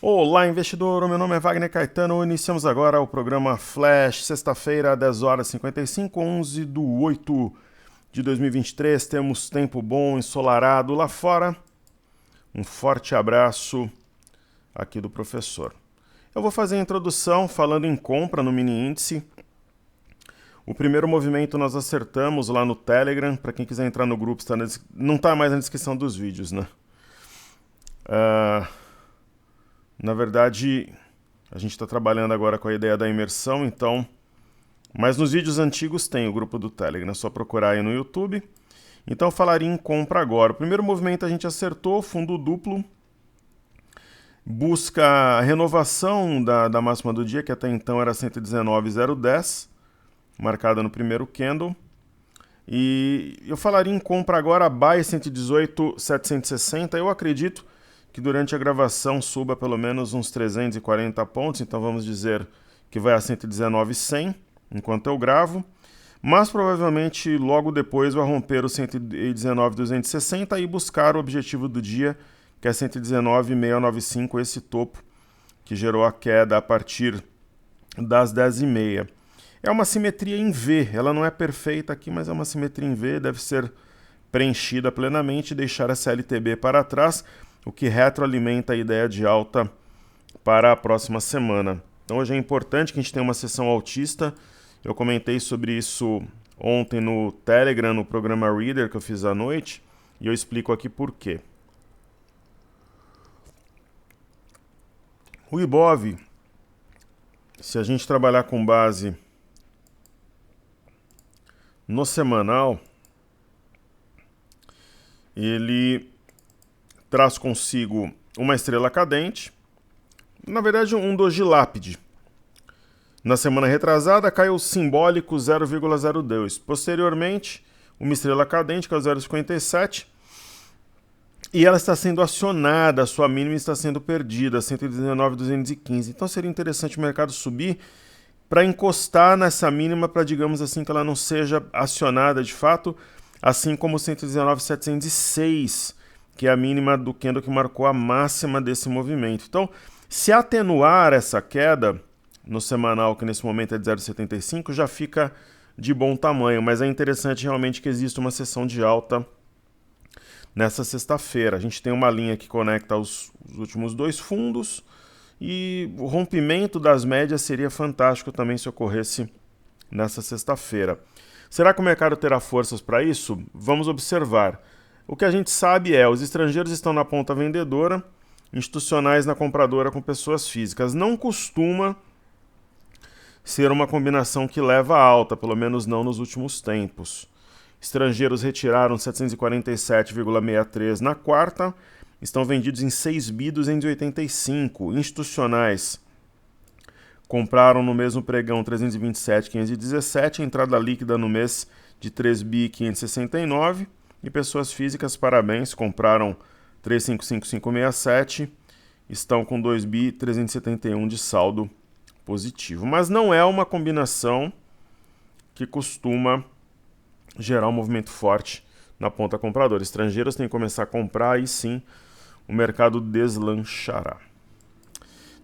Olá, investidor! O meu nome é Wagner Caetano. Iniciamos agora o programa Flash, sexta-feira, 10 horas 55, 11 de 8 de 2023. Temos tempo bom, ensolarado lá fora. Um forte abraço aqui do professor. Eu vou fazer a introdução falando em compra no mini índice. O primeiro movimento nós acertamos lá no Telegram. Para quem quiser entrar no grupo, não está mais na descrição dos vídeos, né? Na verdade, a gente está trabalhando agora com a ideia da imersão, então... Mas nos vídeos antigos tem o grupo do Telegram, é só procurar aí no YouTube. Então eu falaria em compra agora. O primeiro movimento a gente acertou, fundo duplo. Busca a renovação da máxima do dia, que até então era 119,010, marcada no primeiro candle. E eu falaria em compra agora, buy 118,760. Eu acredito que durante a gravação suba pelo menos uns 340 pontos, então vamos dizer que vai a 119,100 enquanto eu gravo, mas provavelmente logo depois vai romper o 119,260 e buscar o objetivo do dia, que é 119,695, esse topo que gerou a queda a partir das 10h30. É uma simetria em V, ela não é perfeita aqui, mas é uma simetria em V, deve ser preenchida plenamente e deixar essa LTB para trás, o que retroalimenta a ideia de alta para a próxima semana. Então hoje é importante que a gente tenha uma sessão altista. Eu comentei sobre isso ontem no Telegram, no programa Reader que eu fiz à noite, e eu explico aqui por quê. O Ibov, se a gente trabalhar com base no semanal, ele traz consigo uma estrela cadente, na verdade um doji lápide. Na semana retrasada caiu o simbólico 0,02. Posteriormente, uma estrela cadente, que é o 0,57, e ela está sendo acionada, a sua mínima está sendo perdida, 119,215. Então seria interessante o mercado subir para encostar nessa mínima, para, digamos assim, que ela não seja acionada de fato, assim como o 119,706, que é a mínima do candle que marcou a máxima desse movimento. Então, se atenuar essa queda no semanal, que nesse momento é de 0,75, já fica de bom tamanho, mas é interessante realmente que exista uma sessão de alta nessa sexta-feira. A gente tem uma linha que conecta os últimos dois fundos e o rompimento das médias seria fantástico também se ocorresse nessa sexta-feira. Será que o mercado terá forças para isso? Vamos observar. O que a gente sabe é, os estrangeiros estão na ponta vendedora, institucionais na compradora com pessoas físicas. Não costuma ser uma combinação que leva a alta, pelo menos não nos últimos tempos. Estrangeiros retiraram 747,63 na quarta, estão vendidos em 6.285. Institucionais compraram no mesmo pregão 327,517, entrada líquida no mês de 3.569. E pessoas físicas, parabéns, compraram 355,567, estão com 2.371 de saldo positivo. Mas não é uma combinação que costuma gerar um movimento forte na ponta compradora. Estrangeiros têm que começar a comprar e sim o mercado deslanchará.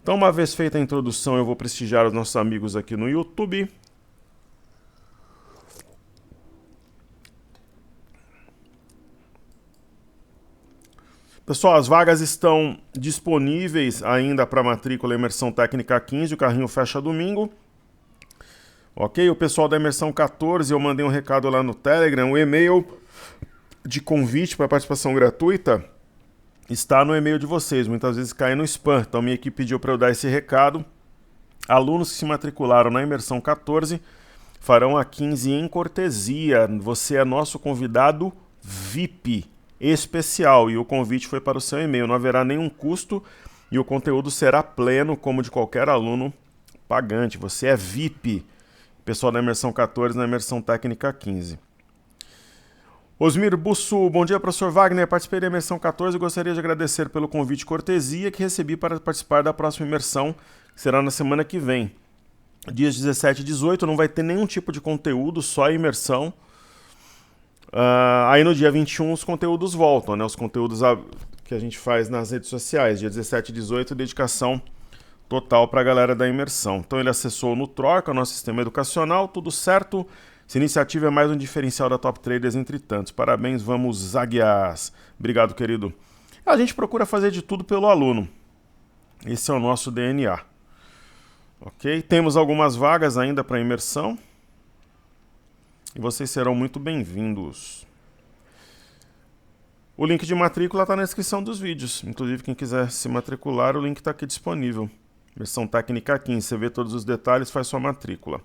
Então, uma vez feita a introdução, eu vou prestigiar os nossos amigos aqui no YouTube. Pessoal, as vagas estão disponíveis ainda para matrícula Imersão Técnica 15, o carrinho fecha domingo. Ok, o pessoal da Imersão 14, eu mandei um recado lá no Telegram, o e-mail de convite para participação gratuita está no e-mail de vocês, muitas vezes cai no spam, então minha equipe pediu para eu dar esse recado. Alunos que se matricularam na Imersão 14 farão a 15 em cortesia, você é nosso convidado VIP especial e o convite foi para o seu e-mail, não haverá nenhum custo e o conteúdo será pleno como de qualquer aluno pagante, você é VIP, pessoal da Imersão 14 na Imersão Técnica 15. Osmir Bussu, bom dia professor Wagner, participei da Imersão 14 e gostaria de agradecer pelo convite cortesia que recebi para participar da próxima imersão, que será na semana que vem. Dias 17 e 18 não vai ter nenhum tipo de conteúdo, só a imersão. Aí no dia 21 os conteúdos voltam, né? Os conteúdos que a gente faz nas redes sociais. Dia 17 e 18, dedicação total para a galera da imersão. Então ele acessou no Troca, nosso sistema educacional, tudo certo. Essa iniciativa é mais um diferencial da Top Traders entre tantos. Parabéns, vamos águias. Obrigado, querido. A gente procura fazer de tudo pelo aluno. Esse é o nosso DNA. Ok? Temos algumas vagas ainda para imersão. E vocês serão muito bem-vindos. O link de matrícula está na descrição dos vídeos. Inclusive, quem quiser se matricular, o link está aqui disponível. Versão técnica 15. Você vê todos os detalhes, faz sua matrícula.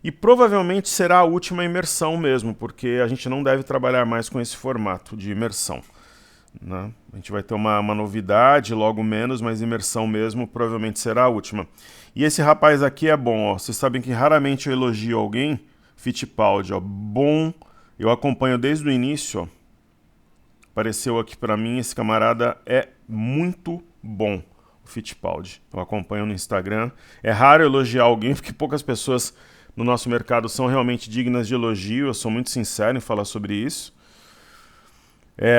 E provavelmente será a última imersão mesmo, porque a gente não deve trabalhar mais com esse formato de imersão, né? A gente vai ter uma novidade, logo menos, mas imersão mesmo provavelmente será a última. E esse rapaz aqui é bom, ó. Vocês sabem que raramente eu elogio alguém. Fittipaldi, ó, bom. Eu acompanho desde o início, ó. Apareceu aqui pra mim, esse camarada é muito bom, o Fittipaldi. Eu acompanho no Instagram. É raro elogiar alguém, porque poucas pessoas no nosso mercado são realmente dignas de elogio. Eu sou muito sincero em falar sobre isso.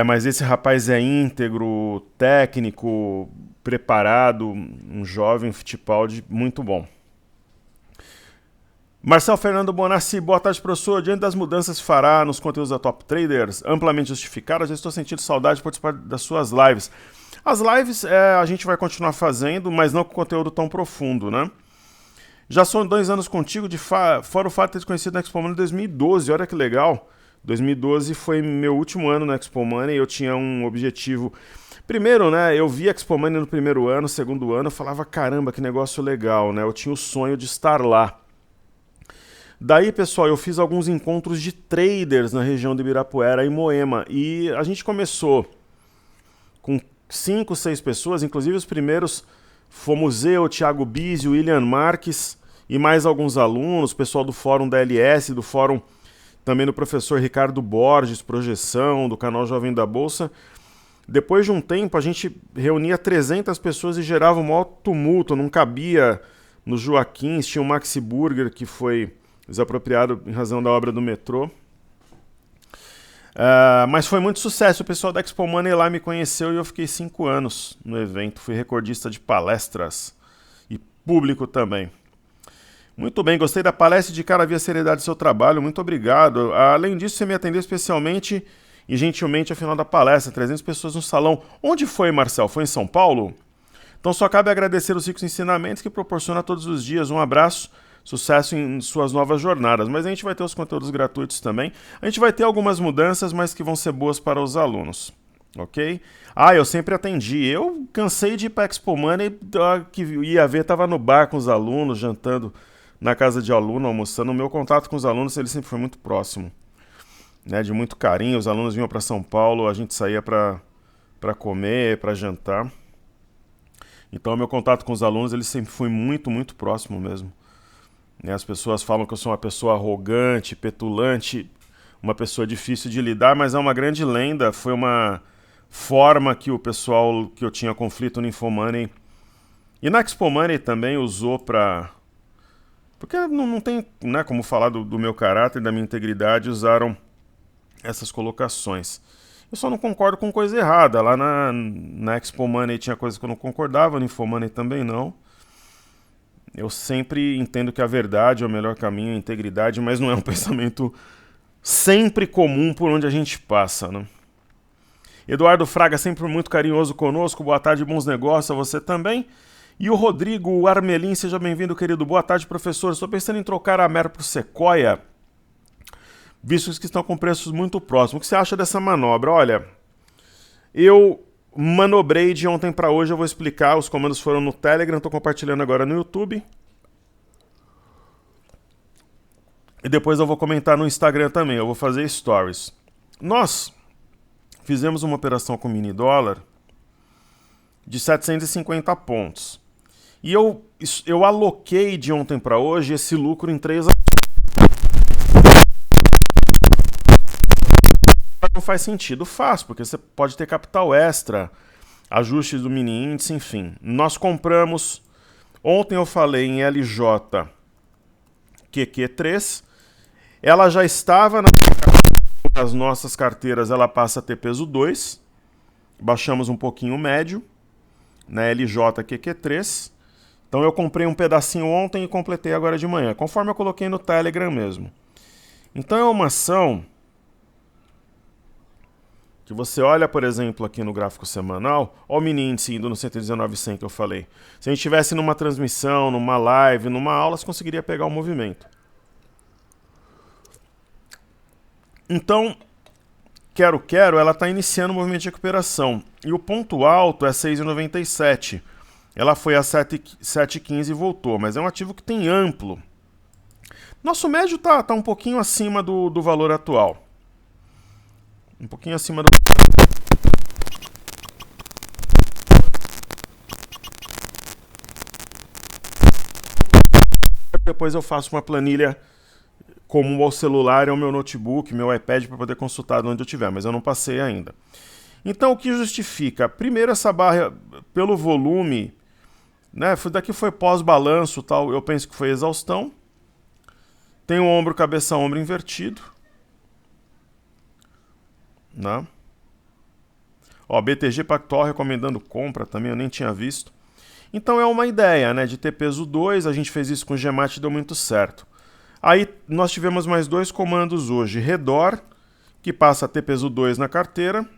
Mas esse rapaz é íntegro, técnico, preparado, um jovem Fittipaldi muito bom. Marcel Fernando Bonassi, boa tarde, professor. Diante das mudanças que fará nos conteúdos da Top Traders, amplamente justificadas, já estou sentindo saudade de participar das suas lives. As lives a gente vai continuar fazendo, mas não com conteúdo tão profundo, né? Já são 2 anos contigo, fora o fato de ter te conhecido na Expo Money em 2012, olha que legal. 2012 foi meu último ano na Expo Money e eu tinha um objetivo. Primeiro, né, eu vi a Expo Money no primeiro ano, segundo ano, eu falava, caramba, que negócio legal, né? Eu tinha o sonho de estar lá. Daí, pessoal, eu fiz alguns encontros de traders na região de Ibirapuera e Moema. E a gente começou com 5, 6 pessoas, inclusive os primeiros fomos eu, Thiago Bizzi, William Marques e mais alguns alunos, pessoal do fórum da LS, do fórum também do professor Ricardo Borges, Projeção, do canal Jovem da Bolsa. Depois de um tempo, a gente reunia 300 pessoas e gerava um maior tumulto, não cabia no Joaquim, tinha o Maxi Burger, que foi desapropriado em razão da obra do metrô. Mas foi muito sucesso, o pessoal da Expo Money lá me conheceu e eu fiquei 5 anos no evento, fui recordista de palestras e público também. Muito bem, gostei da palestra, de cara vi a seriedade do seu trabalho, muito obrigado. Além disso, você me atendeu especialmente e gentilmente ao final da palestra, 300 pessoas no salão. Onde foi, Marcel? Foi em São Paulo? Então só cabe agradecer os ricos ensinamentos que proporciona todos os dias. Um abraço, sucesso em suas novas jornadas. Mas a gente vai ter os conteúdos gratuitos também. A gente vai ter algumas mudanças, mas que vão ser boas para os alunos. Ok? Eu sempre atendi. Eu cansei de ir para a Expo Money, que ia ver, estava no bar com os alunos, jantando na casa de aluno, almoçando. O meu contato com os alunos ele sempre foi muito próximo, né, de muito carinho. Os alunos vinham para São Paulo, a gente saía para comer, para jantar. Então o meu contato com os alunos ele sempre foi muito, muito próximo mesmo. As pessoas falam que eu sou uma pessoa arrogante, petulante, uma pessoa difícil de lidar, mas é uma grande lenda. Foi uma forma que o pessoal que eu tinha conflito no Infomoney e na Expo Money também usou para... Porque não tem, né, como falar do meu caráter, da minha integridade, usaram essas colocações. Eu só não concordo com coisa errada. Lá na Expo Money tinha coisas que eu não concordava, no Infomoney também não. Eu sempre entendo que a verdade é o melhor caminho, a integridade, mas não é um pensamento sempre comum por onde a gente passa, né? Eduardo Fraga, sempre muito carinhoso conosco. Boa tarde, bons negócios a você também. E o Rodrigo Armelin, seja bem-vindo, querido. Boa tarde, professor. Estou pensando em trocar a Mer para o Sequoia, vistos que estão com preços muito próximos. O que você acha dessa manobra? Olha, eu manobrei de ontem para hoje, eu vou explicar. Os comandos foram no Telegram, estou compartilhando agora no YouTube. E depois eu vou comentar no Instagram também, eu vou fazer stories. Nós fizemos uma operação com mini dólar de 750 pontos. E eu aloquei de ontem para hoje esse lucro em 3 não faz sentido, faz, porque você pode ter capital extra, ajustes do mini índice, enfim. Nós compramos, ontem eu falei em LJ QQ3, ela já estava nas nossas carteiras, ela passa a ter peso 2, baixamos um pouquinho o médio, né, LJQQ3. Então eu comprei um pedacinho ontem e completei agora de manhã, conforme eu coloquei no Telegram mesmo. Então é uma ação que você olha, por exemplo, aqui no gráfico semanal, olha o mini índice indo no 119,100 que eu falei. Se a gente estivesse numa transmissão, numa live, numa aula, você conseguiria pegar o movimento. Então, quero, ela está iniciando o movimento de recuperação. E o ponto alto é 6,97. Ela foi a 7,15 e voltou, mas é um ativo que tem amplo. Nosso médio tá um pouquinho acima do valor atual. Um pouquinho acima do... Depois eu faço uma planilha comum ao celular, ao meu notebook, meu iPad, para poder consultar de onde eu estiver, mas eu não passei ainda. Então, o que justifica? Primeiro, essa barra, pelo volume, né, daqui foi pós-balanço, tal, eu penso que foi exaustão. Tem o ombro, cabeça, ombro invertido. Né? Ó, BTG Pactual recomendando compra também, eu nem tinha visto. Então é uma ideia, né, de ter peso 2, a gente fez isso com o GEMAT e deu muito certo. Aí nós tivemos mais dois comandos hoje, Redor, que passa a ter peso 2 na carteira.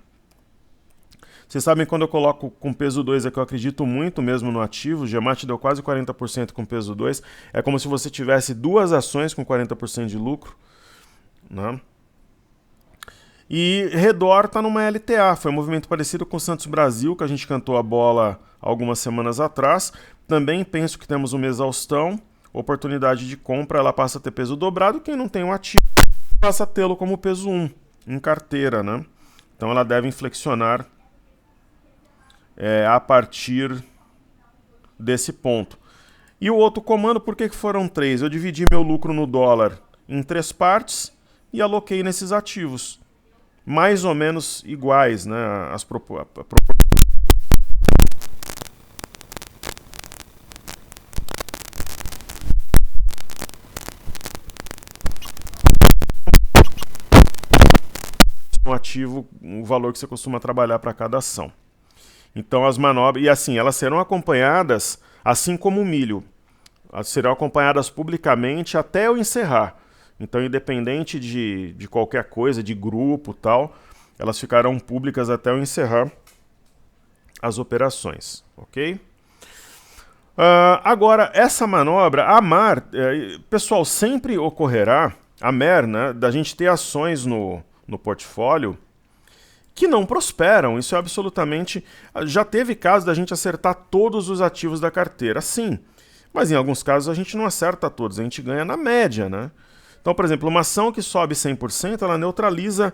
Vocês sabem, quando eu coloco com peso 2 é que eu acredito muito mesmo no ativo, o GEMAT deu quase 40% com peso 2, é como se você tivesse duas ações com 40% de lucro, né? E Redor está numa LTA, foi um movimento parecido com o Santos Brasil, que a gente cantou a bola algumas semanas atrás. Também penso que temos uma exaustão, oportunidade de compra, ela passa a ter peso dobrado. Quem não tem um ativo passa a tê-lo como peso 1 em carteira, né? Então ela deve inflexionar a partir desse ponto. E o outro comando, por que foram 3? Eu dividi meu lucro no dólar em 3 partes e aloquei nesses ativos. Mais ou menos iguais, né? Um ativo, o valor que você costuma trabalhar para cada ação. Então as manobras, e assim, elas serão acompanhadas, assim como o milho, elas serão acompanhadas publicamente até eu encerrar. Então, independente de qualquer coisa, de grupo tal, elas ficarão públicas até eu encerrar as operações, ok? Agora, essa manobra, a MAR, pessoal, sempre ocorrerá, a MER, né, da gente ter ações no portfólio que não prosperam. Isso é absolutamente... Já teve caso da gente acertar todos os ativos da carteira, sim. Mas em alguns casos a gente não acerta todos, a gente ganha na média, né? Então, por exemplo, uma ação que sobe 100%, ela neutraliza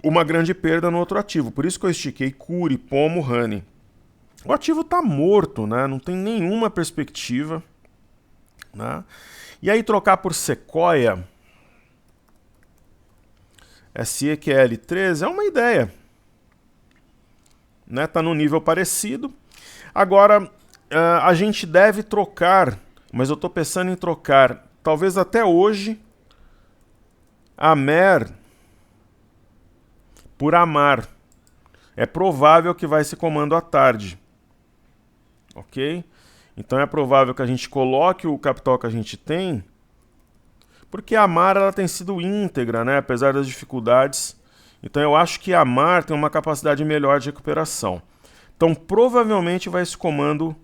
uma grande perda no outro ativo. Por isso que eu estiquei Cury, Pomo, Honey. O ativo está morto, né? Não tem nenhuma perspectiva, né? E aí trocar por Sequoia, SEQL13, é uma ideia. Né? Tá num nível parecido. Agora, a gente deve trocar, mas eu estou pensando em trocar, talvez até hoje, a MER por AMAR. É provável que vai esse comando à tarde. Ok? Então é provável que a gente coloque o capital que a gente tem, porque a AMAR ela tem sido íntegra, né? Apesar das dificuldades. Então eu acho que a AMAR tem uma capacidade melhor de recuperação. Então provavelmente vai esse comando.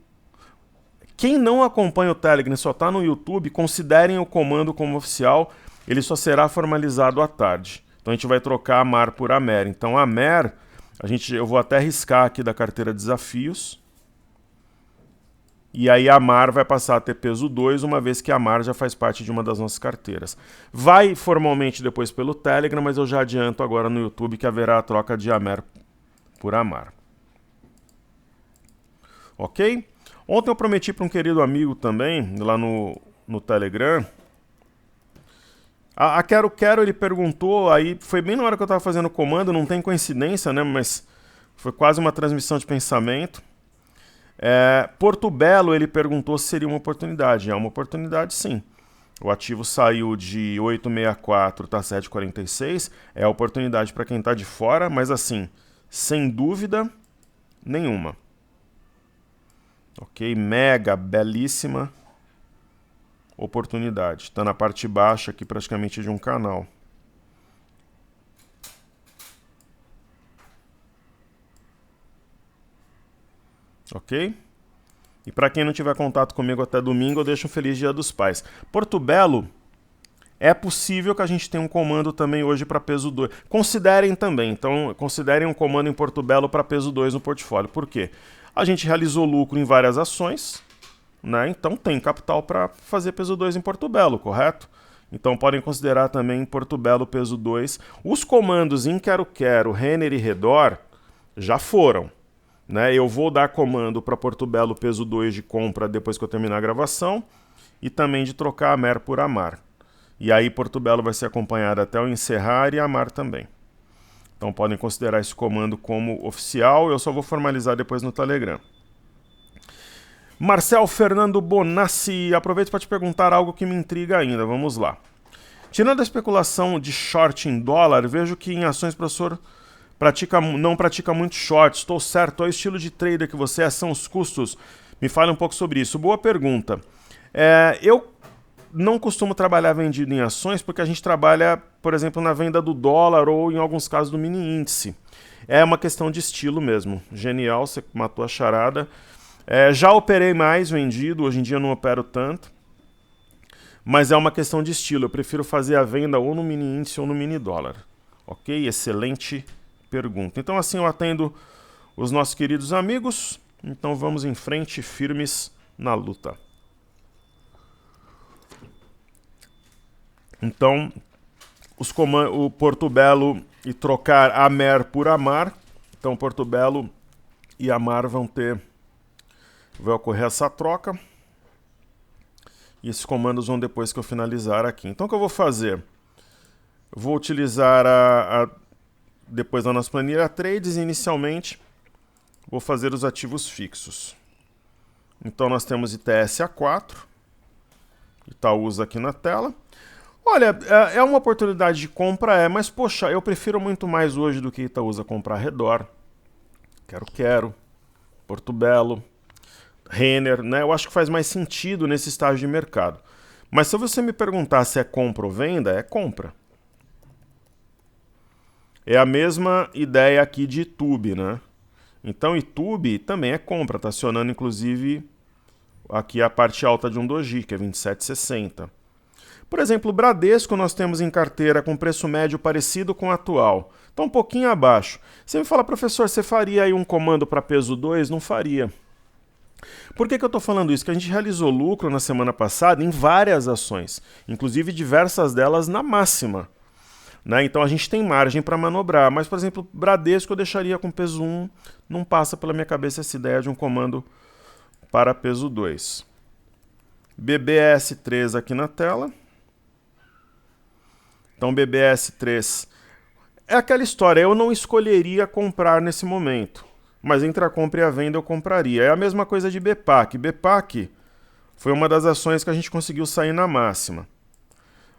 Quem não acompanha o Telegram, só está no YouTube, considerem o comando como oficial, ele só será formalizado à tarde. Então a gente vai trocar a MAR por AMER. Então a MER, eu vou até riscar aqui da carteira desafios. E aí a MAR vai passar a ter peso 2, uma vez que a MAR já faz parte de uma das nossas carteiras. Vai formalmente depois pelo Telegram, mas eu já adianto agora no YouTube que haverá a troca de AMER por AMAR. Ok? Ontem eu prometi para um querido amigo também, lá no Telegram. A Quero, ele perguntou, aí foi bem na hora que eu estava fazendo o comando, não tem coincidência, né? Mas foi quase uma transmissão de pensamento. Porto Belo, ele perguntou se seria uma oportunidade. É uma oportunidade, sim. O ativo saiu de 8,64, está 7,46. É a oportunidade para quem está de fora, mas assim, sem dúvida nenhuma. Ok? Mega, belíssima oportunidade. Está na parte baixa aqui praticamente de um canal. Ok? E para quem não tiver contato comigo até domingo, eu deixo um feliz Dia dos Pais. Porto Belo, é possível que a gente tenha um comando também hoje para peso 2. Considerem também, então, considerem um comando em Porto Belo para peso 2 no portfólio. Por quê? A gente realizou lucro em várias ações, né? Então tem capital para fazer peso 2 em Porto Belo, correto? Então podem considerar também Porto Belo peso 2. Os comandos em Quero-Quero, Renner e Redor já foram. Né? Eu vou dar comando para Porto Belo peso 2 de compra depois que eu terminar a gravação e também de trocar a Mer por Amar. E aí Porto Belo vai ser acompanhado até o encerrar e Amar também. Então podem considerar esse comando como oficial, eu só vou formalizar depois no Telegram. Marcel Fernando Bonassi, aproveito para te perguntar algo que me intriga ainda, vamos lá. Tirando a especulação de short em dólar, vejo que em ações o professor não pratica muito short, estou certo? Qual é o estilo de trader que você é? São os custos? Me fale um pouco sobre isso. Boa pergunta. Eu não costumo trabalhar vendido em ações porque a gente trabalha, por exemplo, na venda do dólar ou em alguns casos do mini índice. É uma questão de estilo mesmo. Genial, você matou a charada. Já operei mais vendido, hoje em dia eu não opero tanto. Mas é uma questão de estilo. Eu prefiro fazer a venda ou no mini índice ou no mini dólar. Ok? Excelente pergunta. Então assim eu atendo os nossos queridos amigos. Então vamos em frente, firmes na luta. Então, o Porto Belo e trocar Amer por Amar. Então Porto Belo e Amar vai ocorrer essa troca. E esses comandos vão depois que eu finalizar aqui. Então o que eu vou fazer? Eu vou utilizar depois da nossa planilha trades, inicialmente vou fazer os ativos fixos. Então nós temos ITS A4, Itaúsa aqui na tela. Olha, é uma oportunidade de compra, mas poxa, eu prefiro muito mais hoje do que Itaúsa comprar Redor, Quero-Quero, Porto Belo, Renner, né? Eu acho que faz mais sentido nesse estágio de mercado. Mas se você me perguntar se é compra ou venda, é compra. É a mesma ideia aqui de YouTube, né? Então YouTube também é compra, tá acionando inclusive aqui a parte alta de um doji, que é 27,60. Por exemplo, o Bradesco nós temos em carteira com preço médio parecido com o atual. Então um pouquinho abaixo. Você me fala, professor, você faria aí um comando para peso 2? Não faria. Por que eu estou falando isso? Que a gente realizou lucro na semana passada em várias ações, inclusive diversas delas na máxima. Né? Então a gente tem margem para manobrar, mas, por exemplo, Bradesco eu deixaria com peso 1, não passa pela minha cabeça essa ideia de um comando para peso 2. BBS3 aqui na tela. Então BBS3 é aquela história, eu não escolheria comprar nesse momento. Mas entre a compra e a venda eu compraria. É a mesma coisa de BPAC. BPAC foi uma das ações que a gente conseguiu sair na máxima.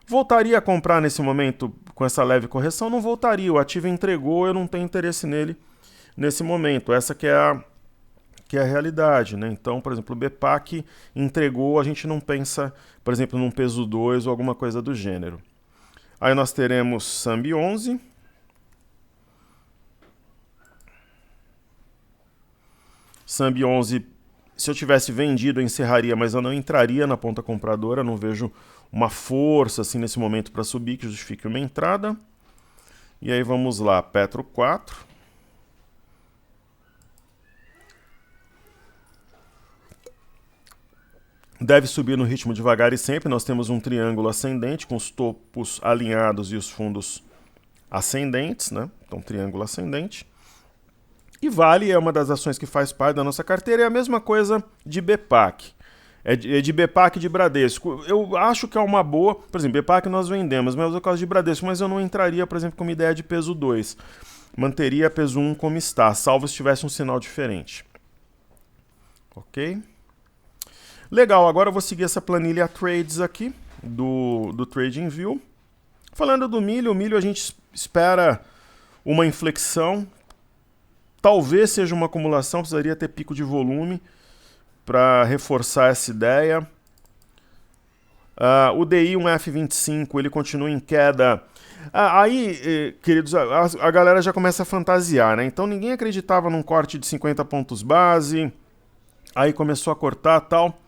Voltaria a comprar nesse momento com essa leve correção? Não voltaria. O ativo entregou, eu não tenho interesse nele nesse momento. Essa que é a realidade, né? Então, por exemplo, o BPAC entregou, a gente não pensa, por exemplo, num peso 2 ou alguma coisa do gênero. Aí nós teremos Sambi 11. Sambi 11, se eu tivesse vendido, eu encerraria, mas eu não entraria na ponta compradora, não vejo uma força assim nesse momento para subir que justifique uma entrada. E aí vamos lá, Petro 4. Deve subir no ritmo devagar e sempre. Nós temos um triângulo ascendente com os topos alinhados e os fundos ascendentes, né? Então, triângulo ascendente. E Vale é uma das ações que faz parte da nossa carteira, é a mesma coisa de BPAC. É de BPAC e de Bradesco. Eu acho que é uma boa, por exemplo, BPAC nós vendemos, mas é o caso de Bradesco, mas eu não entraria, por exemplo, com uma ideia de peso 2. Manteria peso 1 como está, salvo se tivesse um sinal diferente. Ok? Legal, agora eu vou seguir essa planilha Trades aqui, do TradingView. Falando do milho, o milho a gente espera uma inflexão, Talvez seja uma acumulação, precisaria ter pico de volume para reforçar essa ideia. O DI 1F25 ele continua em queda. Aí, queridos, a galera já começa a fantasiar, né? Então ninguém acreditava num corte de 50 pontos base, aí começou a cortar e tal.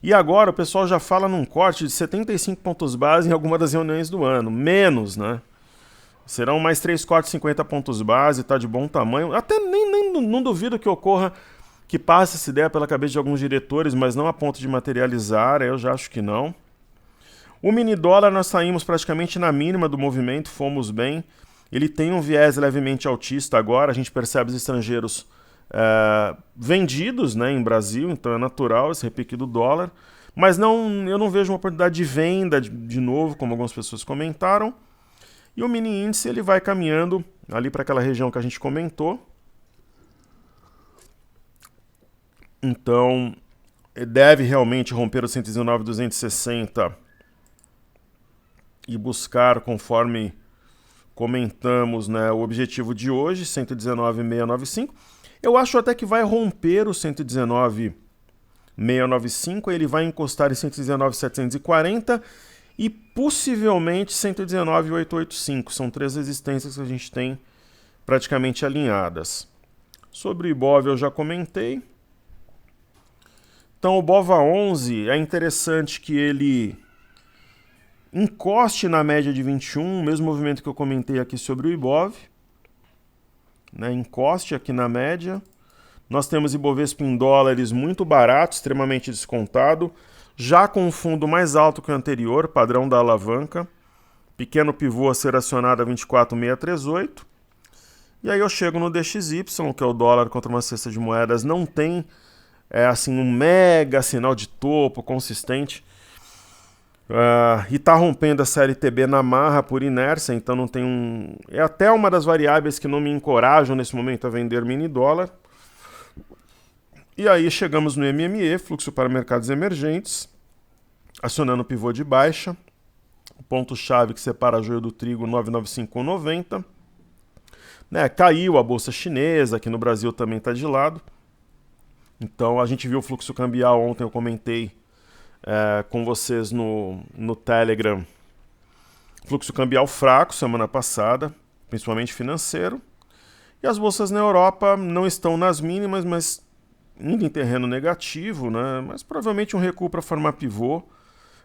E agora o pessoal já fala num corte de 75 pontos base em alguma das reuniões do ano. Menos, né? Serão mais 3 cortes de 50 pontos base, tá de bom tamanho. Até não duvido que ocorra, que passe essa ideia pela cabeça de alguns diretores, mas não a ponto de materializar, eu já acho que não. O mini dólar nós saímos praticamente na mínima do movimento, fomos bem. Ele tem um viés levemente altista agora, a gente percebe os estrangeiros vendidos, né, em Brasil, então é natural esse repique do dólar. Mas eu não vejo uma oportunidade de venda de novo, como algumas pessoas comentaram. E o mini índice ele vai caminhando ali para aquela região que a gente comentou. Então, deve realmente romper os 119.260 e buscar, conforme comentamos, né, o objetivo de hoje, 119.695. Eu acho até que vai romper o 119.695, ele vai encostar em 119.740 e possivelmente 119.885. São 3 resistências que a gente tem praticamente alinhadas. Sobre o Ibov eu já comentei. Então o BOVA11 é interessante que ele encoste na média de 21, mesmo movimento que eu comentei aqui sobre o Ibov, né? Encoste aqui na média. Nós temos Ibovespa em dólares muito barato, extremamente descontado, já com um fundo mais alto que o anterior, padrão da alavanca, pequeno pivô a ser acionado a 24.638. E aí eu chego no DXY, que é o dólar contra uma cesta de moedas, não tem assim um mega sinal de topo consistente. E está rompendo essa LTB na marra por inércia, então não tem um... É até uma das variáveis que não me encorajam nesse momento a vender mini dólar. E aí chegamos no MME, fluxo para mercados emergentes, acionando o pivô de baixa, o ponto-chave que separa a joio do trigo 995,90. Né, caiu a bolsa chinesa, aqui no Brasil também está de lado. Então a gente viu o fluxo cambial ontem, eu comentei com vocês no Telegram. Fluxo cambial fraco semana passada, principalmente financeiro. E as bolsas na Europa não estão nas mínimas, mas indo em terreno negativo, né? Mas provavelmente um recuo para formar pivô,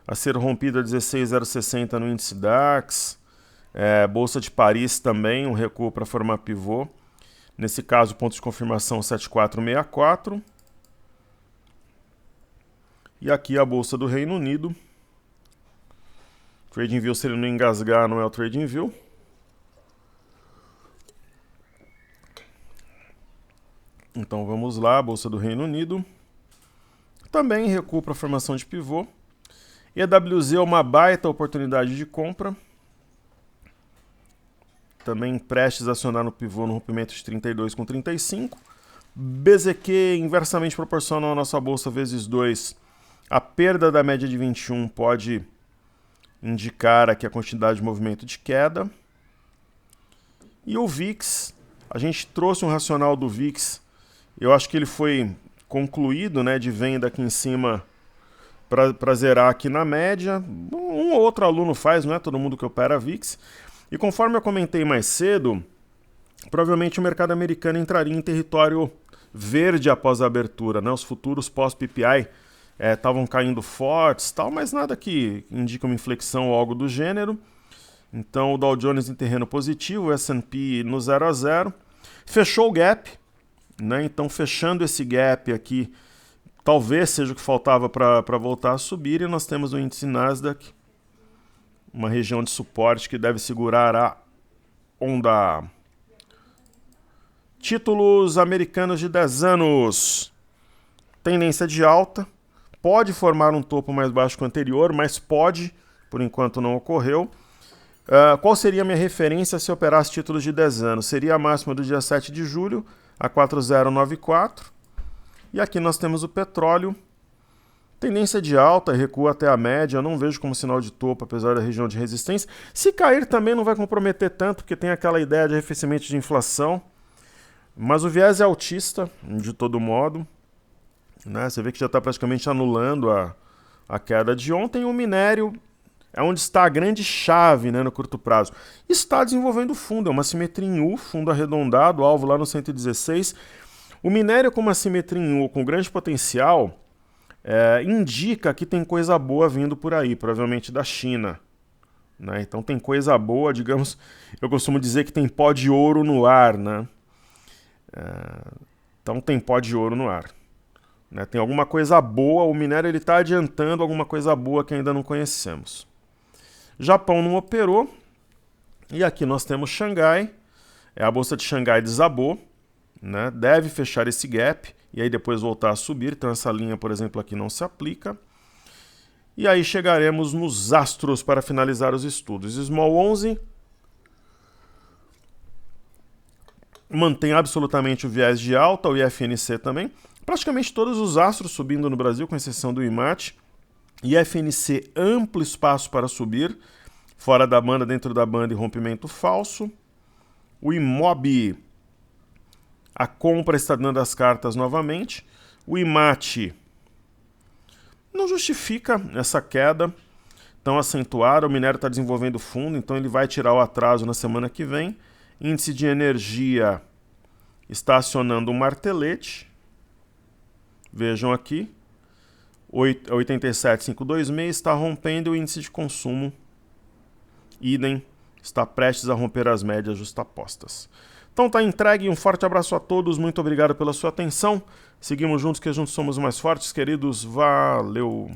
a ser rompido a 16,060 no índice DAX. Bolsa de Paris também, um recuo para formar pivô. Nesse caso, ponto de confirmação 7464. E aqui a bolsa do Reino Unido. TradingView, se ele não engasgar, não é o TradingView. Então vamos lá, bolsa do Reino Unido. Também recuo para formação de pivô. EWZ é uma baita oportunidade de compra. Também prestes a acionar no pivô no rompimento de 32,35. BZQ inversamente proporcional à nossa bolsa vezes 2. A perda da média de 21 pode indicar aqui a quantidade de movimento de queda. E o VIX, a gente trouxe um racional do VIX. Eu acho que ele foi concluído, né, de venda aqui em cima para zerar aqui na média. Um ou outro aluno faz, não é todo mundo que opera VIX. E conforme eu comentei mais cedo, provavelmente o mercado americano entraria em território verde após a abertura, né? Os futuros pós-PPI estavam caindo fortes, tal, mas nada que indique uma inflexão ou algo do gênero. Então o Dow Jones em terreno positivo, o S&P no 0 a 0. Fechou o gap, né? Então fechando esse gap aqui, talvez seja o que faltava para voltar a subir. E nós temos o índice Nasdaq, uma região de suporte que deve segurar a onda. Títulos americanos de 10 anos. Tendência de alta. Pode formar um topo mais baixo que o anterior, mas pode, por enquanto não ocorreu. Qual seria a minha referência se operasse títulos de 10 anos? Seria a máxima do dia 7 de julho, a 4094. E aqui nós temos o petróleo. Tendência de alta, recua até a média. Eu não vejo como sinal de topo, apesar da região de resistência. Se cair também não vai comprometer tanto, porque tem aquela ideia de arrefecimento de inflação. Mas o viés é altista, de todo modo, né? Você vê que já está praticamente anulando a queda de ontem. O minério é onde está a grande chave, né, no curto prazo. Está desenvolvendo fundo, é uma simetria em U, fundo arredondado, alvo lá no 116. O minério com uma simetria em U, com grande potencial, indica que tem coisa boa vindo por aí, provavelmente da China. Né? Então tem coisa boa, digamos, eu costumo dizer que tem pó de ouro no ar, né? Então tem pó de ouro no ar. Né? Tem alguma coisa boa, o minério está adiantando alguma coisa boa que ainda não conhecemos. Japão não operou, e aqui nós temos Xangai, a bolsa de Xangai desabou, né? Deve fechar esse gap, e aí depois voltar a subir, então essa linha, por exemplo, aqui não se aplica. E aí chegaremos nos astros para finalizar os estudos. Small 11 mantém absolutamente o viés de alta, o IFNC também. Praticamente todos os astros subindo no Brasil, com exceção do IMAT. IFNC, amplo espaço para subir, fora da banda, dentro da banda e rompimento falso. O IMOB, a compra está dando as cartas novamente. O IMAT não justifica essa queda tão acentuada, o minério está desenvolvendo fundo, então ele vai tirar o atraso na semana que vem. Índice de energia está acionando um martelete. Vejam aqui. 87,526 está rompendo, o índice de consumo, idem, está prestes a romper as médias justapostas. Então está entregue, um forte abraço a todos, muito obrigado pela sua atenção. Seguimos juntos, que juntos somos mais fortes, queridos. Valeu!